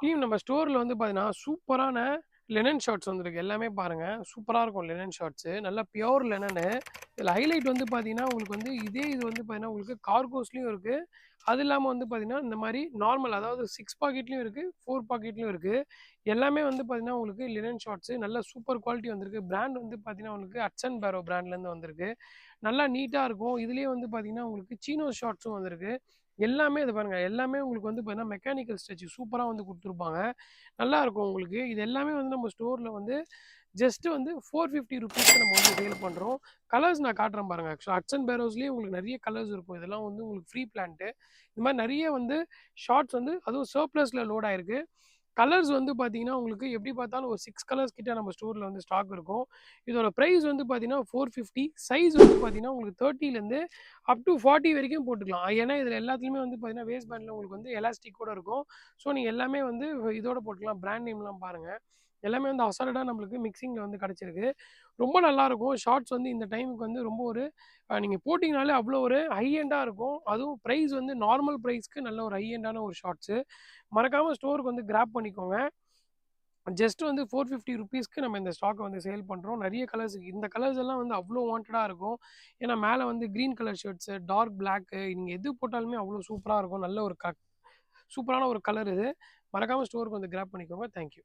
Team நம்ம ஸ்டோர்ல வந்து பார்த்தீங்கன்னா, சூப்பரான லினன் ஷார்ட்ஸ் வந்திருக்கு. எல்லாமே பாருங்க. சூப்பரா இருக்கும் லினன் ஷார்ட்ஸு. நல்லா பியூர் லினனு. இதில ஹைலைட் வந்து பார்த்தீங்கன்னா, உங்களுக்கு வந்து இது வந்து பார்த்தீங்கன்னா, உங்களுக்கு கார்கோஸ்லயும் இருக்கு. அது இல்லாம வந்து பார்த்தீங்கன்னா, இந்த மாரி நார்மல் அதாவது 6 பாக்கெட்லயும் இருக்கு, 4 பாக்கெட்லயும் இருக்கு. எல்லாமே வந்து பார்த்தீங்கன்னா, உங்களுக்கு லினன் ஷார்ட்ஸு. நல்ல சூப்பர் குவாலிட்டி வந்திருக்கு. பிராண்ட் வந்து பார்த்தீங்கன்னா, உங்களுக்கு ஹட்சன் பேரோ பிராண்ட்லேருந்து வந்திருக்கு. நல்லா நீட்டா இருக்கும். இதுலயே வந்து பார்த்தீங்கன்னா, உங்களுக்கு சீனோ ஷார்ட்ஸும் வந்திருக்கு. எல்லாமே இது பாருங்க. எல்லாமே உங்களுக்கு வந்து பார்த்தீங்கன்னா, மெக்கானிக்கல் ஸ்ட்ரெச் சூப்பரா வந்து குடுத்துருப்பாங்க. நல்லாருக்கும் உங்களுக்கு. இது எல்லாமே வந்து நம்ம ஸ்டோர்ல வந்து ஜஸ்ட் வந்து ₹450க்கு நம்ம வந்து சேல் பண்றோம். கலர்ஸ் நான் காட்டுறேன் பாருங்க. ஆக்சுவலா ஹட்சன் பேரோஸ்லயே உங்களுக்கு நெறைய கலர்ஸ் இருக்கும். இதெல்லாம் வந்து உங்களுக்கு ஃப்ரீ பிளான்ட். இந்த மாரி நெறைய வந்து ஷார்ட்ஸ் வந்து அதுவும் சர்ப்ளஸ்ல லோட் ஆயிருக்கு. கலர்ஸ் வந்து பார்த்தீங்கன்னா, உங்களுக்கு எப்படி பார்த்தாலும் ஒரு 6 கலர்ஸ் கிட்ட நம்ம ஸ்டோர்ல வந்து ஸ்டாக் இருக்கும். இதோட பிரைஸ் வந்து பார்த்தீங்கன்னா, 450 சைஸ் வந்து பார்த்தீங்கன்னா, உங்களுக்கு 30லேருந்து அப் டூ 40 வரைக்கும் போட்டுக்கலாம். ஏன்னா, இதில எல்லாத்துலயுமே வந்து பார்த்தீங்கன்னா, வேஸ்ட் பேண்ட்ல உங்களுக்கு வந்து எலாஸ்டிக் கூட இருக்கும். ஸோ, நீங்க எல்லாமே வந்து இதோட போட்டுக்கலாம். பிராண்ட் நேம்லாம் பாருங்க. எல்லாமே வந்து அசால்ட்டா நம்மளுக்கு மிக்ஸிங்ல வந்து கிடைச்சிருக்கு. ரொம்ப நல்லாருக்கும். ஷார்ட்ஸ் வந்து இந்த டைமுக்கு வந்து ரொம்ப ஒரு நீங்க போட்டீங்கனாலே அவ்வளோ ஒரு ஹை எண்டா இருக்கும். அதுவும் பிரைஸ் வந்து நார்மல் பிரைஸ்க்கு நல்ல ஒரு ஹை எண்டான ஒரு ஷார்ட்ஸு. மறக்காம ஸ்டோருக்கு வந்து கிராப் பண்ணிக்கோங்க. ஜஸ்ட் வந்து ₹450க்கு நம்ம இந்த ஸ்டாக்க வந்து சேல் பண்றோம். நெறைய கலர்ஸ் இருக்கு. இந்த கலர்ஸ் எல்லாம் வந்து அவ்ளோ வாண்டடா இருக்கும். ஏன்னா மேல வந்து green colour shirts, dark black நீங்க எது போட்டாலுமே அவ்ளோ சூப்பரா இருக்கும். நல்ல ஒரு சூப்பரான ஒரு கலர் இது. மறக்காம ஸ்டோருக்கு வந்து கிராப் பண்ணிக்கோங்க. Thank you.